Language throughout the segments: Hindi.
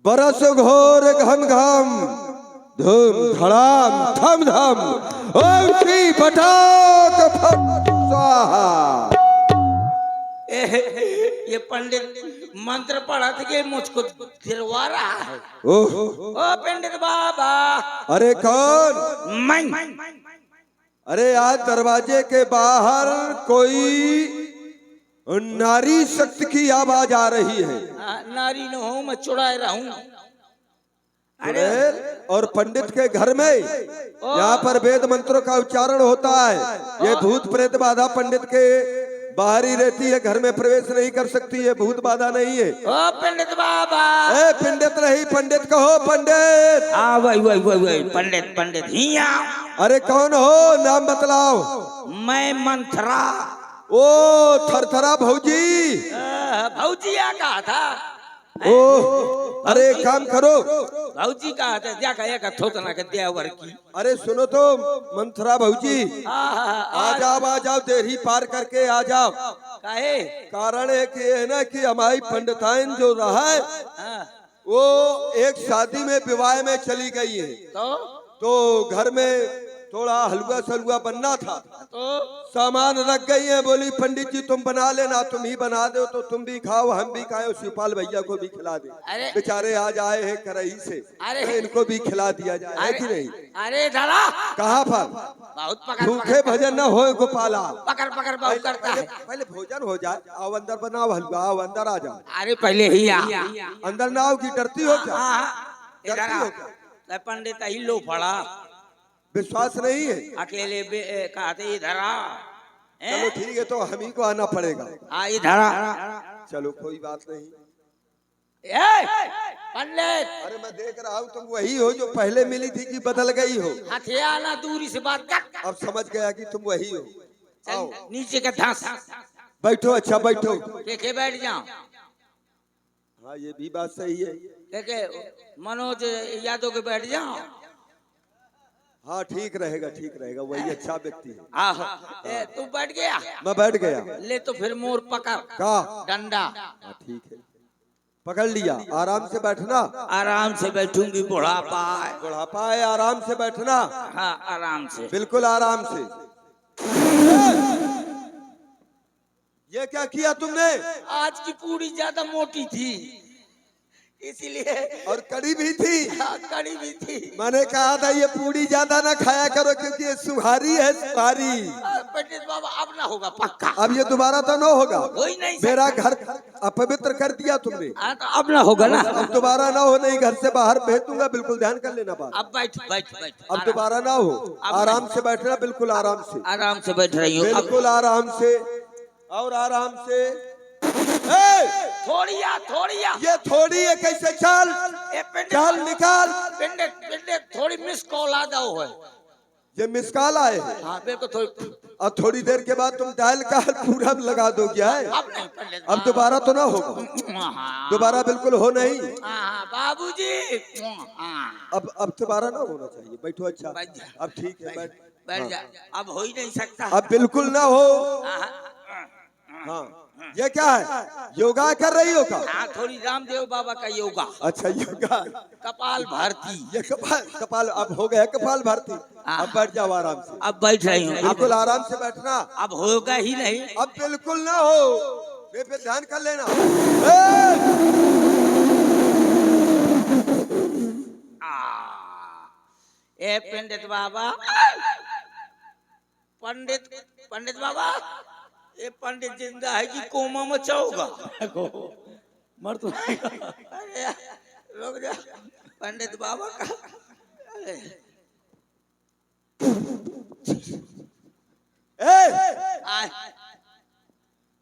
बरस घोर घम घम धूम धड़ाम धम धम ओम श्री पटाक फट स्वाहा। ये पंडित मंत्र पढ़ा था कि मुझको दिलवा रहा है। ओह ओ पंडित बाबा। अरे कौन? मैं। अरे आज दरवाजे के बाहर कोई नारी शक्ति की आवाज आ रही है। नारी न हो मैं चुड़ाए रहूं। अरे और पंडित के घर में यहाँ पर वेद मंत्रों का उच्चारण होता है। ये भूत प्रेत बाधा पंडित के बाहर ही रहती है, घर में प्रवेश नहीं कर सकती है, भूत बाधा नहीं है। ओ पंडित बाबा। ए पंडित नहीं, पंडित कहो पंडित। वही पंडित पंडित ही आओ। अरे कौन हो, नाम बतलाओ। मैं मंथरा। ओ थरथरा भौजी। भौजी आ कहा था। ओ अरे एक काम करो, भौजी कहा था जा का थोतना के देवर की। अरे सुनो तो मंथरा भौजी, आ जाओ, देर ही पार करके आ जाओ। काहे? कारण एक ये है ना कि हमारी पंडिताइन जो रहा है वो एक शादी में विवाह में चली गई है, तो घर में थोड़ा हलवा सलवा बनना था, तो सामान रख गई है। बोली पंडित जी तुम बना लेना, तुम ही बना दो तो तुम भी खाओ हम भी खाओ, शिवपाल भैया को भी खिला दे। बेचारे आज आए हैं करही से, तो इनको भी खिला दिया जाए, है कि नहीं? अरे धरा कहाँ पर बहुत पकड़ भूखे भजन न हो गोपाला। पकड़ पकड़ बहुत करता है। पहले भोजन हो जाए, आओ अंदर बनाओ हलवा, आओ अंदर आ जाओ। अरे पहले ही आ अंदर ना आओ की डरती हो क्या? डरती हो क्या? पंडित ही लो पड़ा, विश्वास नहीं है? अकेले कहते इधर आ। चलो ठीक है, तो हम ही को आना पड़ेगा। इधर आ। चलो कोई बात नहीं। पंडित अरे मैं देख रहा हूँ तुम वही हो जो पहले मिली थी कि बदल गई हो? हथियाना दूरी से बात कर। अब समझ गया कि तुम वही हो। आओ नीचे का धंस। बैठो, अच्छा बैठो। देखे बैठ जाओ। हाँ ये भी बात सही है। देखे मनोज यादव के बैठ जाओ। हाँ ठीक रहेगा, ठीक रहेगा, वही अच्छा व्यक्ति है। आहो तू बैठ गया? मैं बैठ गया। ले तो फिर मोर पकड़ का डंडा। ठीक है, पकड़ लिया। आराम से बैठना। आराम से बैठूंगी, बुढ़ापा है। बुढ़ापा है, आराम से बैठना। हाँ आराम से, बिल्कुल आराम से। ये क्या किया तुमने? आज की पूरी ज्यादा मोटी थी इसीलिए, और कड़ी भी थी। कड़ी भी थी। मैंने कहा था ये पूरी ज्यादा ना खाया करो क्योंकि ये सुहारी है, सुहारी। पंडित बाबा अब ना होगा पक्का। अब ये दोबारा तो ना होगा। हो ही नहीं, मेरा घर अपवित्र कर दिया तुमने। तो अब ना होगा ना। अब दोबारा ना हो, नहीं घर से बाहर भेज दूंगा, बिल्कुल ध्यान कर लेना बात। अब बैठ बैठ बैठ। अब दोबारा ना हो, आराम से बैठना, बिल्कुल आराम से। आराम से बैठ रही हूँ, बिल्कुल आराम से और आराम से। थोड़िया ये थोड़ी है, कैसे? चल चल निकाल। पिंडित थोड़ी मिस कॉल आ दो है। ये मिस कॉल आए? हाँ बिल्कुल थोड़ी। अब थोड़ी देर के बाद तुम डायल कॉल पूरा लगा दो क्या है? अब नहीं पंडित, अब दोबारा तो ना होगा, दोबारा बिल्कुल हो नहीं। बाबूजी अब दोबारा ना होना चाहिए। बैठो, अच्छा अब ठीक है, बैठ जा। अब हो ही नहीं सकता, अब बिल्कुल ना हो। हाँ ये क्या है, योगा कर रही हो का? हाँ थोड़ी रामदेव बाबा का योगा। अच्छा योगा, कपाल भारती। ये कपाल अब हो गया, कपाल भारती। अब बैठ जाओ आराम से। अब बैठ रही हूँ, बिल्कुल आराम से बैठना। अब होगा ही नहीं, अब बिल्कुल ना हो, पे ध्यान कर लेना। ए पंडित बाबा, पंडित बाबा, ये पंडित जिंदा है कि कोमा मचाओगा? मर तो अरे रुक जा पंडित बाबा का।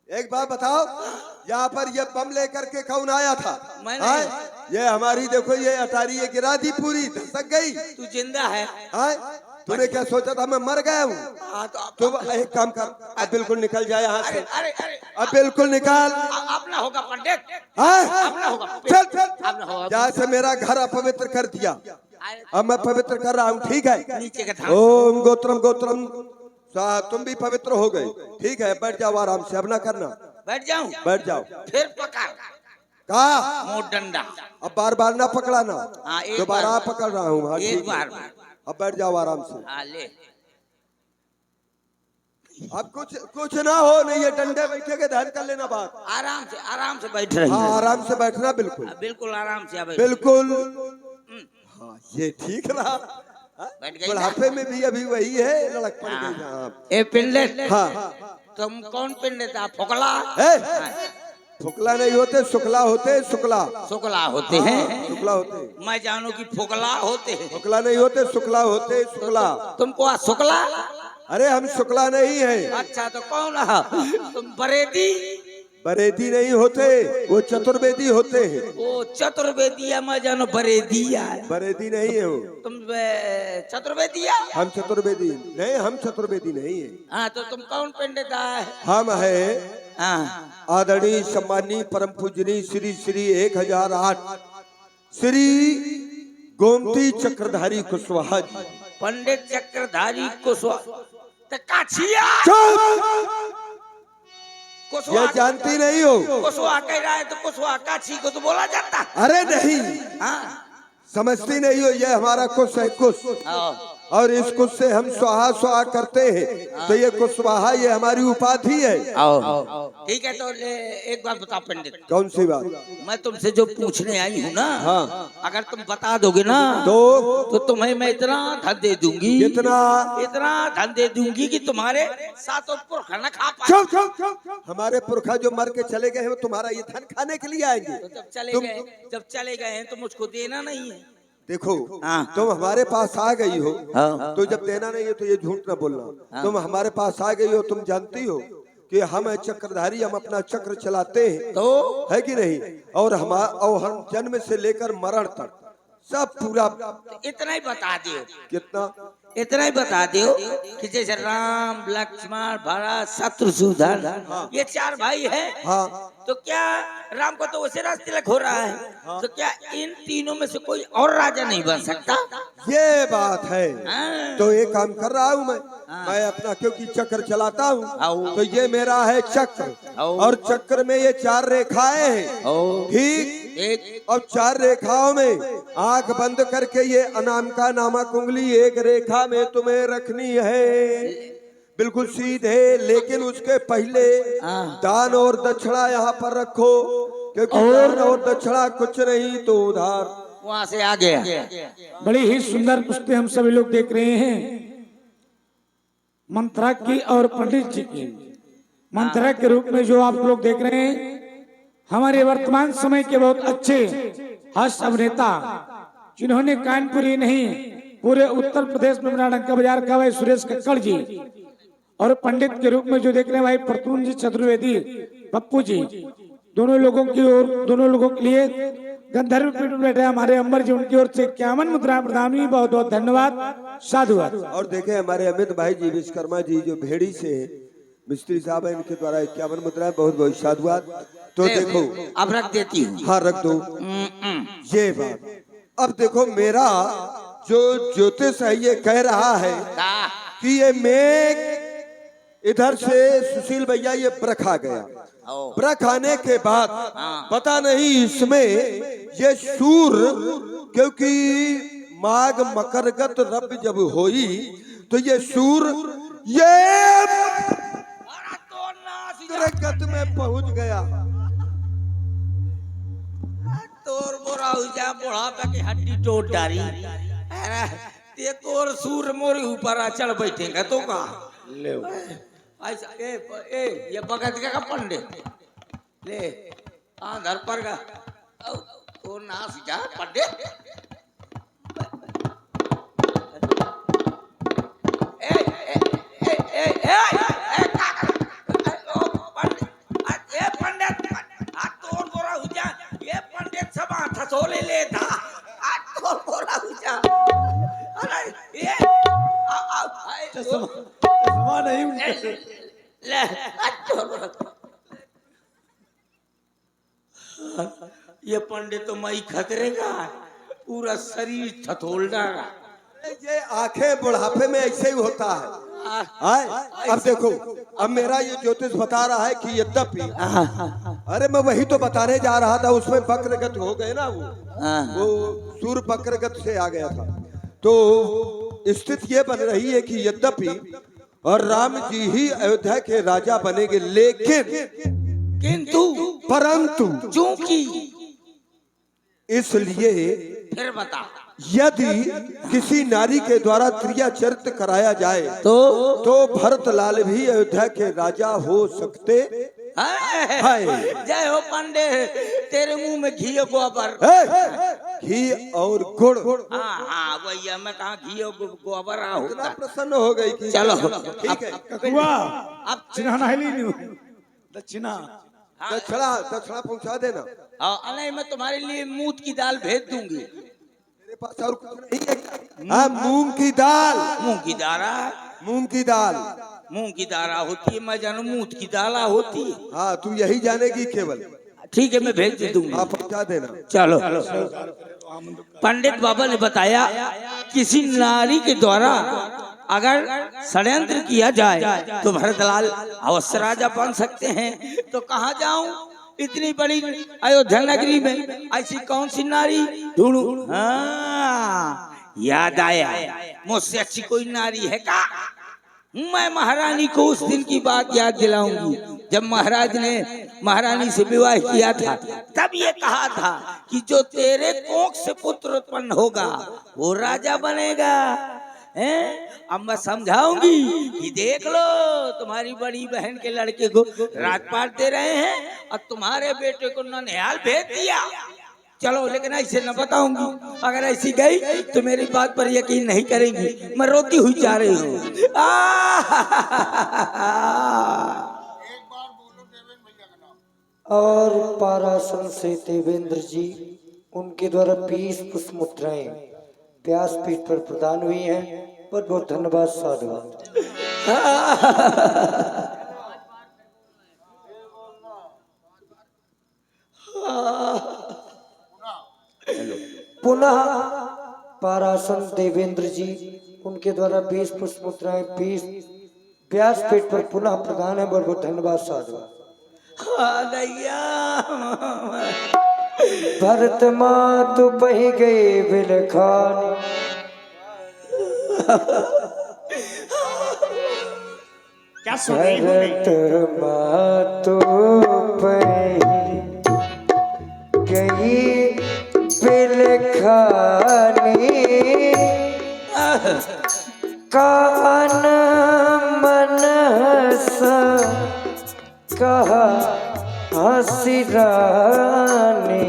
एक बात बताओ, यहाँ पर ये बम लेकर के कौन आया था? ये हमारी देखो, ये अटारी ये गिरा दी, पूरी धसक गई। तू जिंदा है? तूने क्या सोचा था मैं मर गया हूँ? तो एक काम कर, अब बिल्कुल निकल जाए यहाँ से। अब बिल्कुल निकाल। अब ना होगा पंडित, अब ना होगा। चल चल, जहाँ से मेरा घर अपवित्र कर दिया, अब मैं पवित्र कर रहा हूँ, ठीक है? नीचे का ओम गोत्रम गोत्रम, तुम भी पवित्र हो गए, ठीक है? बैठ जाओ आराम से, अब ना करना। बैठ जाऊं? बैठ जाओ। फिर पकड़ कहा मोट डंडा। अब बार बार ना पकड़ाना। हाँ, एक दोबारा बार। पकड़ रहा हूँ। हाँ, एक ठीक है। बार। अब बैठ जाओ आराम से। हाँ ले। अब कुछ कुछ ना हो, नहीं ये डंडे बैठे के ध्यान कर लेना बात। आराम से बैठ रही हाँ है। आराम से बैठना बिल्कुल। बिल्कुल आराम से बैठ। बिल्कुल। हाँ ये ठीक रहा। बैठ गई ना? बुढ़ापे में भी अभी वही है, लड़कपन के जहाँ। ए पिंडे, हाँ तुम कौन पिंडे था? फोकला? फुकला नहीं होते, शुक्ला होते। शुक्ला शुक्ला होते हैं। शुक्ला होते। मैं जानू कि फोकला होते हैं। शुक्ला नहीं होते, शुक्ला होते। शुक्ला। तुमको आ शुक्ला? अरे हम शुक्ला नहीं है। अच्छा तो कौन है? तुम बरेदी? बरेदी नहीं होते, वो चतुर्वेदी होते हैं। वो चतुर्वेदिया, मैं जानो बरेदिया। बरेदी नहीं है वो। तुम चतुर्वेदिया? हम चतुर्वेदी नहीं, हम चतुर्वेदी नहीं है। हाँ तो तुम कौन पिंडे था? हम है हाँ। आदरणीय सम्मानीय परम पूजनीय श्री श्री 1008 श्री गोमती चक्रधारी कुशवाहा जी। पंडित चक्रधारी कुशवाहा तो काछिया। ये जानती नहीं हो? कुशवाहा कह रहा है तो कुशवाहा काछी को तो बोला जाता। अरे नहीं, हाँ समझती नहीं हो? ये हमारा कुश है, कुश। और इस कुश से हम स्वाहा स्वाहा करते हैं, तो ये कुशवाहा ये हमारी उपाधि है। ठीक है तो एक बात बताओ पंडित। कौन सी बात? मैं तुमसे जो पूछने आई हूँ ना, हाँ। अगर तुम बता दोगे ना तो तुम्हें मैं इतना धन दे दूंगी। इतना धन दे दूंगी कि तुम्हारे सातों पुरखा न खा पाए। हमारे पुरखा जो मर के चले गए हैं वो तुम्हारा ये धन खाने के लिए आएंगे? तो जब चले गए हैं तो मुझको देना नहीं है। देखो, हाँ। तुम हमारे पास आ गई हो, हाँ। तो जब देना नहीं है तो ये झूठ ना बोलना। हाँ। तुम हमारे पास आ गई हो, तुम जानती हो कि हम है चक्रधारी, हम अपना चक्र चलाते हैं, तो है कि नहीं? और हम जन्म से लेकर मरण तक सब पूरा। इतना ही बता दियो। कितना? इतना ही बता दियो कि जैसे राम लक्ष्मण भरत शत्रुघ्न ये चार भाई है। हाँ। तो क्या राम को तो वैसे राज तिलक हो रहा है, तो क्या इन तीनों में से कोई और राजा नहीं बन सकता? ये बात है। हाँ। तो एक काम कर रहा हूँ मैं अपना, क्योंकि चक्र चलाता हूँ, तो ये मेरा है चक्र। और चक्र में ये 4 रेखाएं हैं, ठीक? और 4 रेखाओं में आंख बंद करके ये अनाम का नामक उंगली एक रेखा में तुम्हें रखनी है, बिल्कुल सीधे। लेकिन उसके पहले दान और दक्षिणा यहाँ पर रखो, क्योंकि दान और दक्षिणा कुछ नहीं तो उधार। वहाँ से आ गया। बड़ी ही सुंदर पुस्तकें हम सभी लोग देख रहे हैं, मंत्रा की और पंडित जी की। मंत्रा के रूप में जो आप लोग देख रहे हैं, हमारे वर्तमान समय के बहुत अच्छे हास्य अभिनेता, जिन्होंने कानपुर ही नहीं पूरे उत्तर प्रदेश में बना डंका बाजार का भाई सुरेश कक्कड़ जी, और पंडित के रूप में जो देख रहे हैं भाई प्रतुन जी चतुर्वेदी पप्पू जी, दोनों लोगों की ओर, दोनों लोगों के लिए गंधर्व पीठ में बैठे हमारे अंबर जी, उनकी ओर से 51 मुद्रा प्रदान। बहुत बहुत धन्यवाद, साधुवाद। और देखे हमारे अमित भाई जी विश्वकर्मा जी जो भेड़ी से मिस्त्री साहब है, इनके द्वारा 51 मुद्रा, बहुत बहुत साधुवाद। तो देखो अब रख देती हूँ। हाँ रख दो ये बात। अब देखो मेरा जो ज्योतिष है ये कह रहा है कि ये मेघ इधर से सुशील भैया ये ब्रख आ गया। ब्रख आने के बाद पता नहीं इसमें ये सूर, क्योंकि माघ मकरगत रब जब होई तो ये सूर ये मकरगत में पहुंच गया। तोर बोरा हो जा, बुढ़ापा की हड्डी टूट डाली। अरे ते तोर सूर मोरे ऊपर आ चढ़ बैठेगा तो का ले ऐसा। ए ये भगत का पंडित ले घर पर का तो नाच जा पंडित। ए ए ए ए ए पंडित तोर बोरा हो जा, ये पंडित सब थसोले ले था। तोर बोरा हो जा। अरे ये चश्मा नहीं ले ये पंडित तो मई खतरे का पूरा शरीर थथोल डाला। ये आंखें बुढ़ापे में ऐसे ही होता है। आए अब देखो, अब मेरा ये ज्योतिष बता रहा है कि यद्यपि, अरे मैं वही तो बताने जा रहा था, उसमें वक्रगत हो गए ना, वो सूर्य वक्रगत से आ गया था। तो स्थिति ये बन रही है कि यद्यपि और राम जी ही अयोध्या के राजा बनेंगे, लेकिन किंतु परंतु चूंकि, इसलिए फिर बता, यदि किसी नारी के द्वारा क्रिया चरित्र कराया जाए तो भरतलाल भी अयोध्या के राजा हो सकते हाय। जय हो पांडे, तेरे मुंह में घी और गोबर। घी और गुड़। हाँ भैया, मैं कहा घी और गोबर इतना प्रसन्न हो गई कि चलो ठीक है। अब चिन्हाना है दक्षिणा दक्षिणा पहुंचा देना। नहीं, मैं तुम्हारे लिए मूंग की दाल भेज दूंगी। मेरे पास और कुछ नहीं है। हाँ, मूंग की दाल। मूंग की दारा, मूंग की दाल, मूंग की दारा होती है, मैं जानू मूंग की दाला होती है। हाँ, तू यही जानेगी केवल। ठीक है, मैं भेज दूंगा। हाँ, पहुंचा देना। चलो। पंडित बाबा ने बताया, किसी नारी के द्वारा अगर षड्यंत्र किया जाए तो भरतलाल अवश्य राजा बन सकते हैं। तो कहाँ जाऊं इतनी बड़ी अयोध्या नगरी में, ऐसी कौन सी नारी ढूंढूं? हाँ, याद आया, मुझसे अच्छी कोई नारी है का? मैं महारानी को उस दिन की बात याद दिलाऊंगी जब महाराज ने महारानी से विवाह किया था। तब ये कहा था कि जो तेरे कोख से पुत्र उत्पन्न होगा वो राजा बनेगा। अब मैं समझाऊंगी कि देख लो, तुम्हारी बड़ी बहन के लड़के को राजपाट दे रहे हैं और तुम्हारे बेटे को ननिहाल भेज दिया। चलो, लेकिन ऐसे न बताऊंगी, अगर ऐसी गई तो मेरी बात पर यकीन नहीं करेंगी। मैं रोती हुई जा रही हूँ। और पारासन से देवेंद्र जी, उनके द्वारा 20 पुष्प मुद्राएं व्यासपीठ पर प्रदान हुई हैं। बहुत बहुत धन्यवाद, साधुवाद। पुनः पारासन देवेंद्र जी, उनके द्वारा 20 पुष्प मुद्राएं 20 व्यासपीठ पर पुनः प्रदान है। बहुत बहुत धन्यवाद, साधुवाद। भरत मातु पही गए बिलखान, क्या सुन रही हूँ मैं? भरत मातु पही गई बिलखानी, कान मन सा कहा हंसी रानी,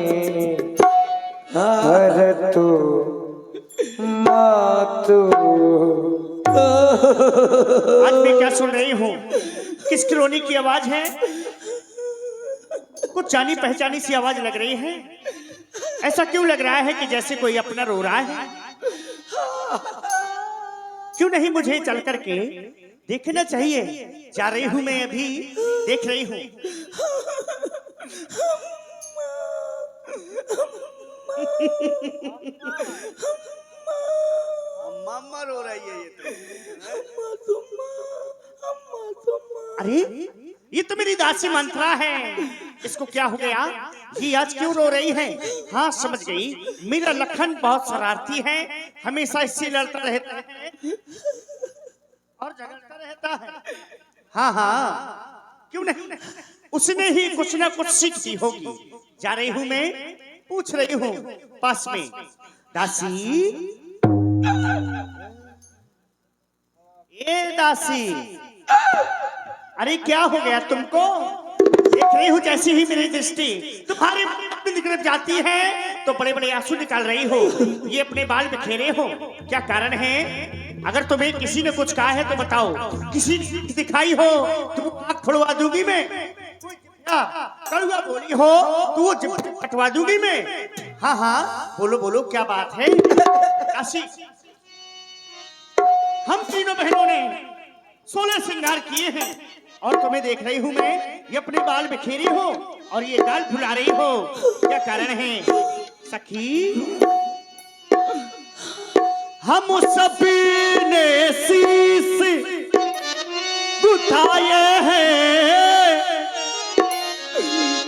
भरतु मातु। आज मैं क्या सुन रही हूँ? किसकी रोने की आवाज है? कुछ जानी पहचानी सी आवाज लग रही है। ऐसा क्यों लग रहा है कि जैसे कोई अपना रो रहा है? क्यों नहीं मुझे चल करके देखना चाहिए? जा रही हूँ मैं, अभी देख रही हूँ। मामा रो रही है ये तो। अरे, ये तो मेरी दासी मंत्रा है। इसको क्या हो गया? ये आज क्यों रो रही है? हाँ, समझ गई। मेरा लखन बहुत शरारती है, हमेशा इससे लड़ता रहता है और झगड़ता रहता है। हाँ हाँ, क्यों नहीं, उसने ही कुछ ना कुछ सीख दी होगी। जा रही हूँ मैं, पूछ रही हूँ पास में। दासी, ए दासी, अरे क्या हो गया तुमको? देख रही हूँ जैसी ही मेरी दृष्टि तुम्हारे मुंह में निकल जाती है तो बड़े बड़े आंसू निकाल रही हो। ये अपने बाल बिखेरे हो, क्या कारण है? अगर तुम्हें किसी ने कुछ कहा है तो बताओ। किसी ने दिखाई हो तो आँख खुलवा दूंगी मैं। कड़वा बोली हो तो वो कटवा दूंगी मैं। हाँ हाँ, बोलो बोलो, क्या बात है? काशी, हम तीनों बहनों ने 16 श्रृंगार किए हैं और तुम्हें देख रही हूँ मैं, ये अपने बाल बिखेरी हो और ये गाल फुला रही हो, क्या कारण है? सखी, हम सभी ने शीश उठाए हैं,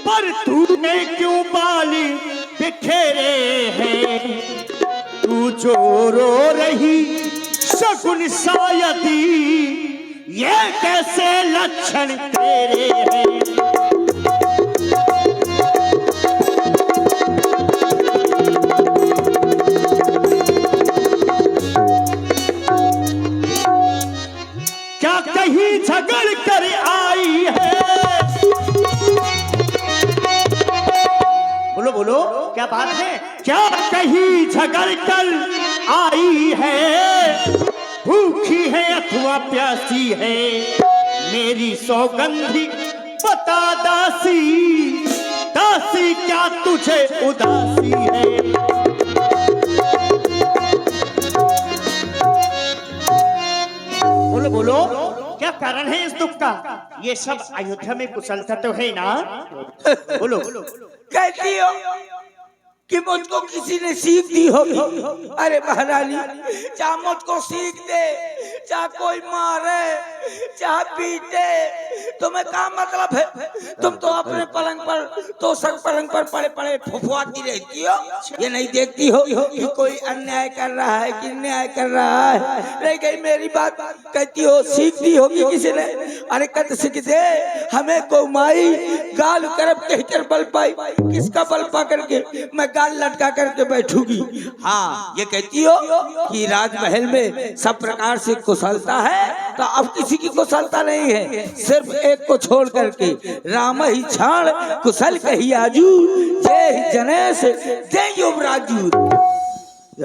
पर तूने क्यों बाली बिखेरे हैं। तू जो रो रही शगुन शायदी, ये कैसे लक्षण तेरे हैं। क्या कहीं झगड़ कर आई है। बोलो बोलो क्या बात है। क्या कहीं झगड़ कर आई है, भूखी है अथवा प्यासी है, मेरी सौगंधी बता दासी, दासी क्या तुझे उदासी है। बोलो बोलो क्या कारण है इस दुख का। ये सब अयोध्या में कुशलता तो है ना। बोलो कहती हो कि मुझको किसी ने सीख दी होगी। अरे महारानी, चाहे मुझको सीख दे, चाहे कोई मारे, चाहे पीटे, तुम्हें क्या मतलब है। तुम तो अपने पलंग पर, तो सब पलंग पर पड़े पड़े फुफुआती रहती हो। ये नहीं देखती हो कि कोई अन्याय कर रहा है कि न्याय कर रहा है। रह गई मेरी बात, कहती हो सीख दी होगी किसी ने। अरे कद सीख दे हमें कौमाई, गाल करब कहकर बल पाई। किसका बल पा करके मैं गाल लटका करके बैठूंगी। हाँ, ये कहती हो कि राजमहल में सब प्रकार से कुशलता है, तो अब किसी की कुशलता नहीं है, सिर्फ एक को छोड़ करके। राम ही छाण कुशल कही आजू, जय जनेश जय युवराजू।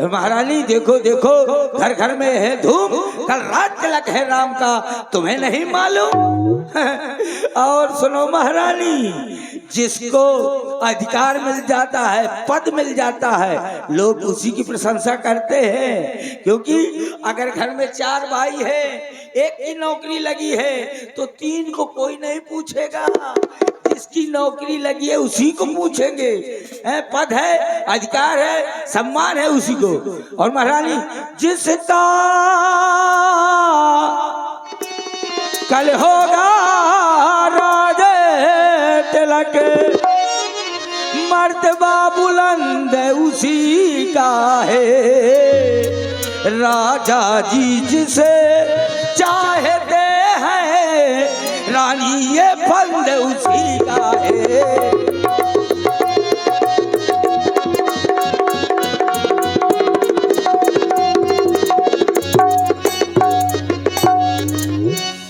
महारानी देखो देखो, घर घर में है धूम, कल रात तिलक है राम का, तुम्हें नहीं मालूम। और सुनो महारानी, जिसको अधिकार मिल जाता है, पद मिल जाता है, लोग उसी की प्रशंसा करते हैं। क्योंकि अगर घर में 4 भाई है, एक की नौकरी लगी है, तो 3 को कोई नहीं पूछेगा। जिसकी नौकरी लगी है उसी को पूछेंगे। पद है, अधिकार है, सम्मान है उसी को। और महारानी, जिसका कल होगा राजे तिलक, मर्तबा बुलंद उसी का है। राजा जी जिसे चाहते हैं, रानी ये फंद उसी का है।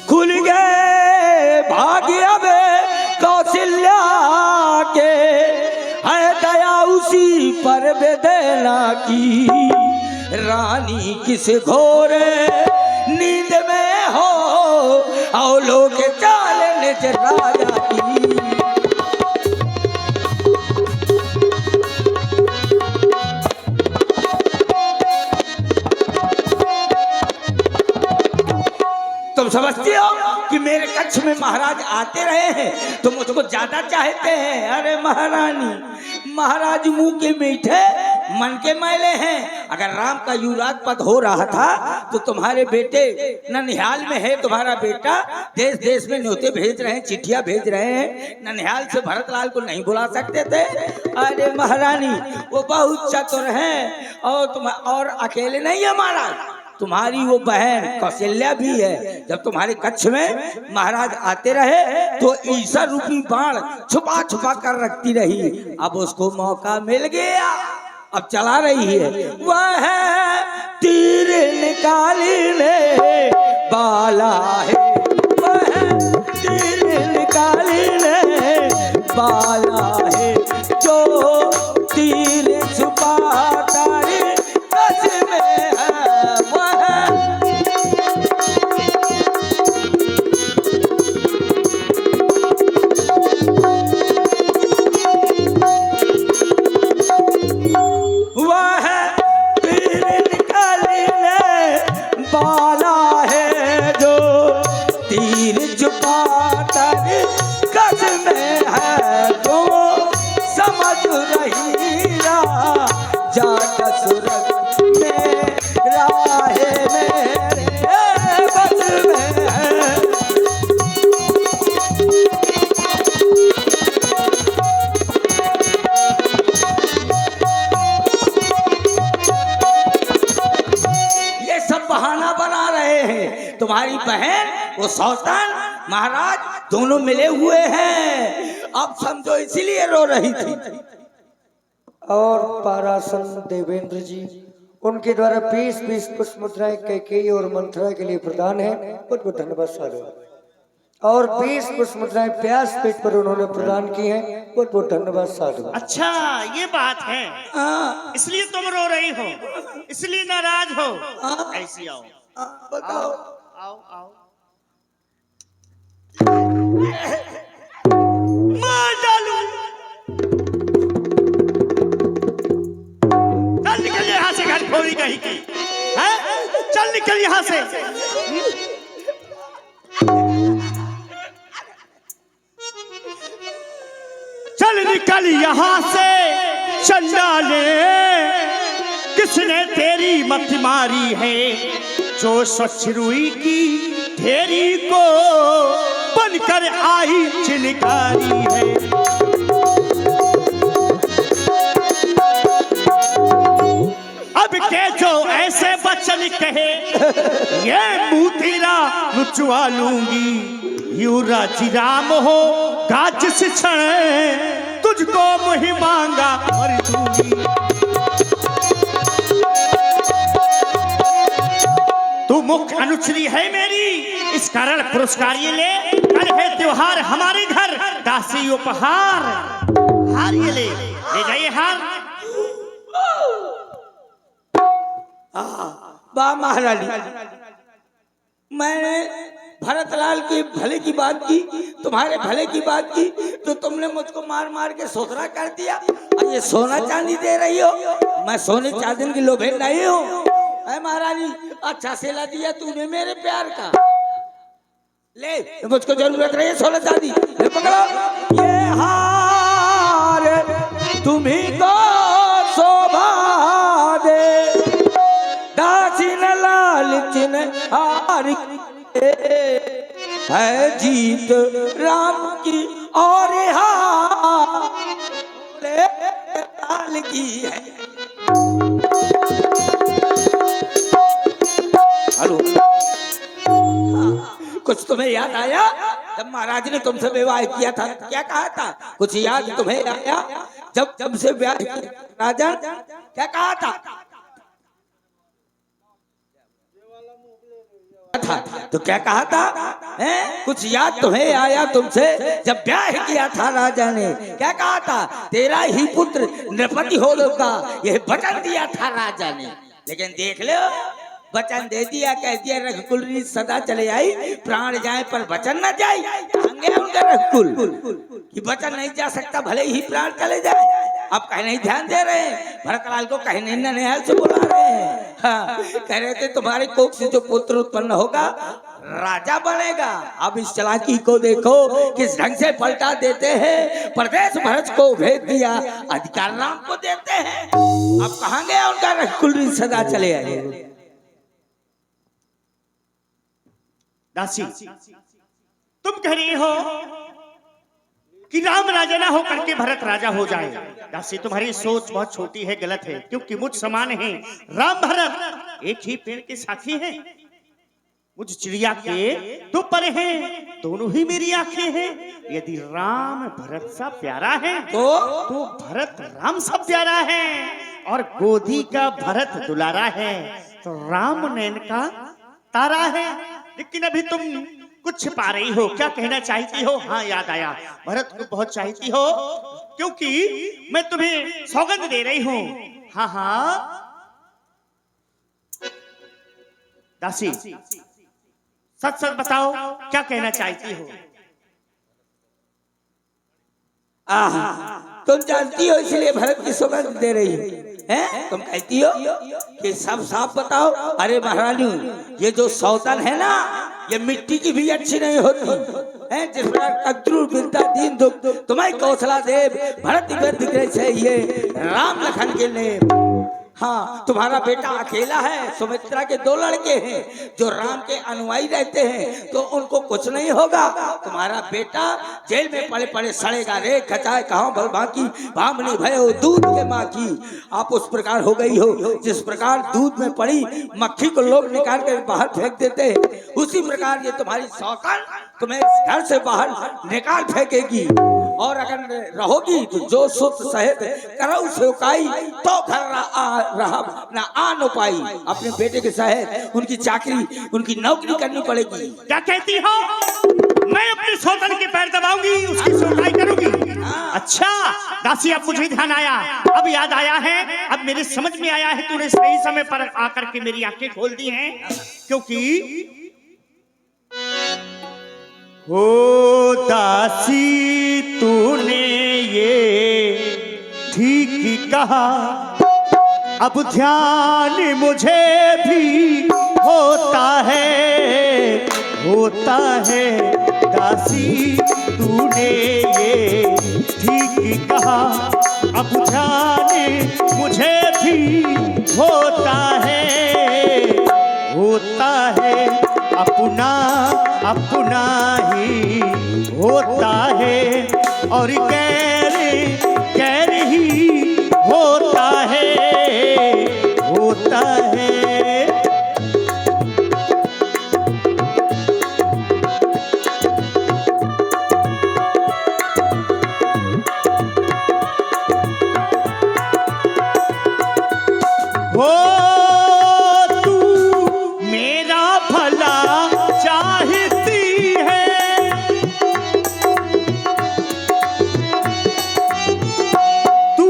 खुल गए भाग्य में कौशल्या के, है दया उसी पर बेदेना की। रानी किस घोर नींद में हो, और लोग चाल निज राजा की। तुम समझते हो कि मेरे कक्ष में महाराज आते रहे हैं तो मुझको ज्यादा चाहते हैं। अरे महारानी, महाराज मुंह के मीठे मन के मैले हैं। अगर राम का युवराज पद हो रहा था तो तुम्हारे बेटे ननिहाल में है, तुम्हारा बेटा देश देश में न्योते भेज रहे हैं, चिट्ठियां भेज रहे हैं। ननिहाल से भरतलाल को नहीं बुला सकते थे। अरे महारानी, वो बहुत चतुर हैं। और अकेले नहीं है महाराज, तुम्हारी वो बहन कौशल्या भी है। जब तुम्हारे कक्ष में महाराज आते रहे तो ईसा रूपी बाण छुपा छुपा कर रखती रही। अब उसको मौका मिल गया, अब चला रही है। वह तीर निकालने वाला है, वह तीर निकालने वाला है, जो तीर छुपाता है कच्छ में है। तुम्हारी बहन वो सौतन महाराज दोनों मिले हुए हैं। अब समझो इसीलिए रो रही थी। और पारासन देवेंद्र जी, उनके द्वारा 20 पुष्प मुद्राएं कैकेयी और मंथरा के लिए प्रदान है। बहुत बहुत धन्यवाद साधु। और 20 पुष्प मुद्राएं व्यासपीठ पर उन्होंने प्रदान की हैं। बहुत बहुत धन्यवाद साधु। अच्छा ये बात है, हाँ, इसलिए तुम रो रही हो, इसलिए नाराज हो। ऐसी आओ, बताओ। आओ आओ। मार डालू। चल निकल यहाँ से, घर खोरी कहीं की है? चल निकल यहाँ से। चल निकल यहाँ से चंडाले, किसने तेरी मत मारी है? जो स्वच्छ रुई की ढेरी को बनकर आई चिनकारी है। अब के जो ऐसे वचन कहे, ये मुंह तेरा नुचवा लूंगी। यू राजी राम हो गाज से क्षण, तुझको मुहि मांगा और दूंगी। तू मुख्य अनुचरी है मेरी, इस कारण पुरस्कार ये ले। कल है त्योहार हमारे घर, दासी उपहार। हार ये ले जाइए हार। वाह महारानी, मैंने भरतलाल के भले की बात की, तुम्हारे भले की बात की, तो तुमने मुझको मार मार के सोतरा कर दिया। और ये सोना चांदी दे रही हो, मैं सोने चांदी की लोभे नहीं हूँ। महारानी अच्छा सेला दिया तूने मेरे प्यार का, ले मुझको जरूरत रही है सोना चांदी। ले पकड़ो ये हार, तुम्हीं को शोभा दे, दासिन लालचिन हार है जीत राम की और हाल की है। हेलो, कुछ तुम्हें याद आया जब महाराज ने तुमसे विवाह किया था? क्या कहा था? कुछ याद तुम्हें आया जब तुमसे विवाह किया राजा? क्या कहा था? तो क्या कहा था? कुछ याद तुम्हें आया तुमसे जब ब्याह किया था राजा ने? क्या कहा था? तेरा ही पुत्र नृपति होगा, यह वचन दिया था राजा ने। लेकिन देख लो, वचन दे दिया, कह दिया रघुकुल रीत सदा चले आई, प्राण जाए पर वचन न जाए। कहेंगे उनका रघुकुल कि वचन नहीं जा सकता, भले ही प्राण चले जाए। अब कहीं नहीं ध्यान दे रहे हैं, भरतलाल को कहीं नहीं ननिहाल से बुला रहे हैं। हाँ, कह रहे थे तुम्हारे कोख से जो पुत्र उत्पन्न होगा राजा बनेगा। अब इस चालाकी को देखो, किस ढंग से पलटा देते हैं। प्रदेश भरत को भेज दिया, अधिकार राम को देते हैं। अब कहाँ गया उनका रघुकुल रीत सदा चले आए? दासी, तुम कह रही हो कि राम राजा ना होकर के भरत राजा हो जाए। दासी, तुम्हारी सोच बहुत छोटी है, गलत है। क्योंकि मुझ समान है राम भरत, एक ही पेड़ के साथी हैं। मुझ चिड़िया के दो पर हैं, दोनों ही मेरी आंखें हैं। यदि राम भरत सा प्यारा है तो भरत राम सा प्यारा है, और गोदी का भरत दुलारा है तो राम नैन का तारा है। लेकिन अभी तुम कुछ छिपा रही हो, क्या कहना चाहती हो? हाँ याद आया, भरत को बहुत चाहती हो, क्योंकि मैं तुम्हें सौगंध दे रही हूं। हाँ हाँ दासी, सच सच बताओ, क्या कहना चाहती हो? तुम जानती हो इसलिए भरत की सौगंध दे रही है? तुम कहती हो कि सब साफ बताओ। अरे महारानी, ये जो सौतन है ना, ये मिट्टी की भी अच्छी नहीं होती है। जिस प्रकार कद्रू बिरता दीन दुख, तुम्हें कौशला देव भरत विग्रह चाहिए राम लखन के लिए। हाँ, तुम्हारा बेटा अकेला है, सुमित्रा के 2 लड़के हैं जो राम के अनुयायी रहते हैं, तो उनको कुछ नहीं होगा। तुम्हारा बेटा जेल में पड़े पड़े सड़ेगा रे, खचाए कहाँ भल बाकी भामनी भय हो दूध के माँ की। आप उस प्रकार हो गई हो जिस प्रकार दूध में पड़ी मक्खी को लोग निकाल कर बाहर फेंक देते हैं, उसी प्रकार ये तुम्हारी सौकन तुम्हें घर से बाहर निकाल फेंकेगी। और अगर रहोगी तो जो सुत सहित करऊ सेवकाई तो घर रहा ना आन पाई। अपने बेटे के सहित उनकी चाकरी उनकी नौकरी करनी पड़ेगी। क्या कहती हो? मैं अपने सौतन के पैर दबाऊंगी, उसकी सेवकाई करूंगी। अच्छा दासी, अब मुझे ध्यान आया, अब याद आया है, अब मेरे समझ में आया है, तूने सही समय पर आकर के मेरी आंखें खोल दी हैं। क्योंकि हो दासी तूने ये ठीक कहा, अब ध्यान मुझे भी होता है दासी तूने ये ठीक कहा, अब ध्यान मुझे भी होता है अपना ही होता है और गैर ही होता है हो तू मेरा भला चाहती है, तू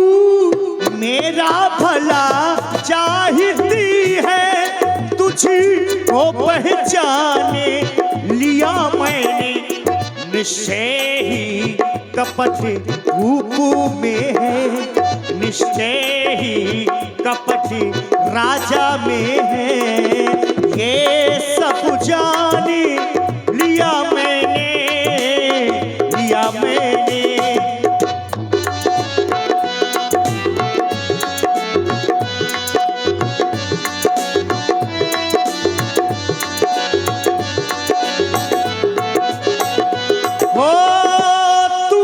मेरा भला चाहती है, तुझको पहचाने लिया मैंने, निश्चय ही कपट रूप में है, निश्चय ही कपट राजा में है, ये सब जाने लिया मैंने हो तू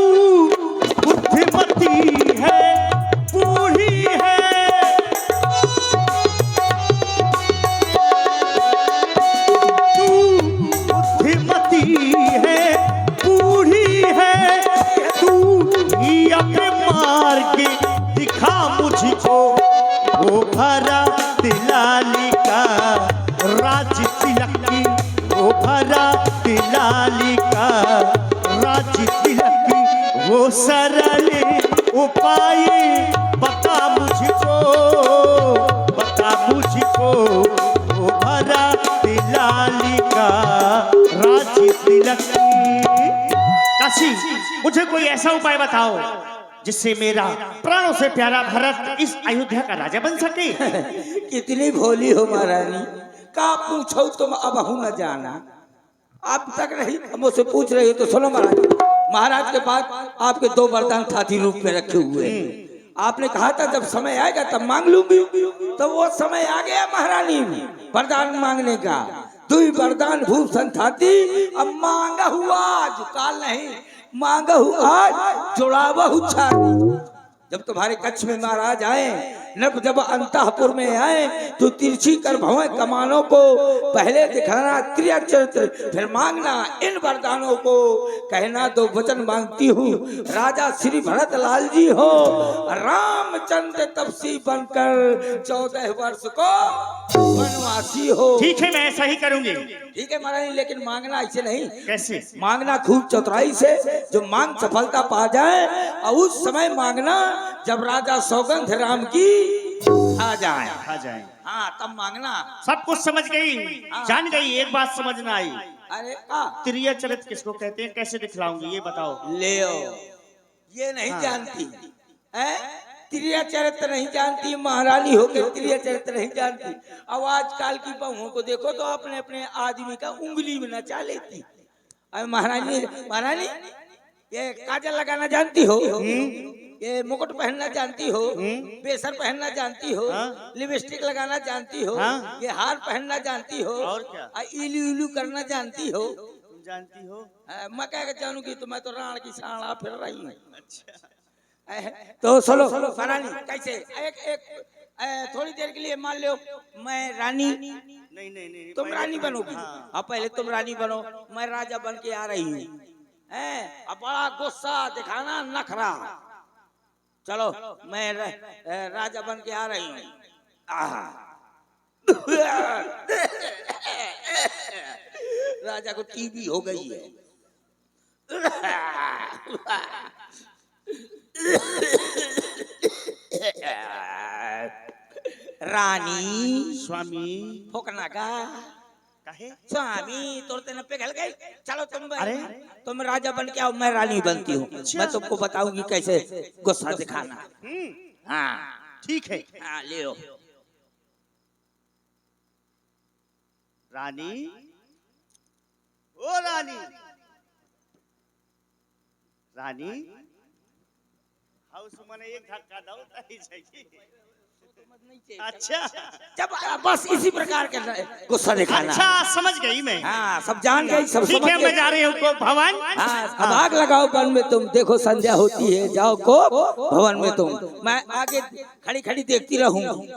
बुद्धिमती है, बूढ़ी है, तू बुद्धिमती है, बूढ़ी है, तू ही अपने मार्ग दिखा मुझको, वो भरा दिलाली का राज तिलक की, वो भरा दिलाली का राज तिलक की, वो सरल उपाय बता मुझको, वो भरा दिलाली का राज तिलक की। काशी, मुझे कोई ऐसा उपाय बताओ जिससे मेरा प्राणों से प्यारा भरत इस अयोध्या का राजा बन सके। कितनी भोली हो महारानी, का पूछो तुम अब न जाना। आप तक नहीं मुझसे पूछ रही हो तो सुनो महाराज। महाराज के पास आपके 2 वरदान साथी रूप में रखे हुए हैं। आपने कहा था जब समय आएगा तब मांग लूंगी, तो वो समय आ गया महारानी वरदान मांगने का। 2 वरदान भूषण थाती, अब मांगा हुआ आज काल नहीं, मांगा हुआ आज जुड़ावा छाती। जब तुम्हारे कच्छ में महाराज आए, नब जब अंतःपुर में आए, तो तिरछी कर भवें कमानों को पहले दिखाना क्रिया चरित्र, फिर मांगना इन वरदानों को। कहना 2 वचन मांगती हूँ, राजा श्री भरत लाल जी हो, रामचंद्र तपसी बनकर 14 वर्ष को वनवासी हो। ठीक है, मैं ऐसा ही करूंगी। ठीक है महारानी, लेकिन मांगना ऐसे नहीं। कैसे? मांगना खूब चतुराई से, जो मांग सफलता पा जाए, और उस समय मांगना जब राजा सौगंध राम की आ जाए। हाँ, तब मांगना। सब कुछ समझ गई, जान गई, एक बात समझ ना आई। अरे त्रिया चरित्र किसको कहते हैं, कैसे दिखलाऊंगी ये बताओ। ले ये नहीं जानती है, त्रिया चरित्र नहीं जानती, महारानी होकर त्रिया चरित्र नहीं जानती। अब आजकल की बहुओं को देखो तो अपने अपने आदमी का उंगली में नचा लेती। अरे महारानी ये काजल लगाना जानती हो, ये मुकुट पहनना जानती हो, बेसर पहनना जानती हो, लिपस्टिक लगाना जानती हो, हाँ। ये हार पहनना जानती हो, और क्या? इलू इलू करना जानती हो। तुम जानती हो? मैं क्या जानूंगी, तो मैं तो राण की साड़ा फिर रही हूँ। अच्छा तो सुनो फरानी कैसे एक एक थोड़ी देर के लिए मान लो मैं रानी, नहीं नहीं नहीं तुम पहले रानी तो- बनोगी। हाँ। अब पहले तुम रानी बनो, मैं राजा बन के आ रही हूँ। अब बड़ा गुस्सा दिखाना, नखरा। चलो मैं राजा बन के आ रही हूँ। राजा को टीबी हो गई है। रानी स्वामी फुकना का कहे स्वामी तोड़ते न पिघल गई। चलो अरे? तुम राजा बन के आओ, मैं रानी बनती हूँ। मैं तुमको बताऊंगी कैसे गुस्सा दिखाना। हाँ ठीक है। हाँ ले लो। रानी, ओ रानी, रानी हाउस मैंने एक धक्का दो नहीं चाहिए। अच्छा जब बस इसी प्रकार का गुस्सा दिखाना। अच्छा समझ गई मैं। हाँ सब जान गई, सब ठीक समझ है मैं गई। जा रही हूँ को भवन। हाँ अब आग लगाओ वन में तुम, देखो संध्या होती है, जाओ को भवन में तुम। मैं आगे खड़ी खड़ी देखती रहूंगी।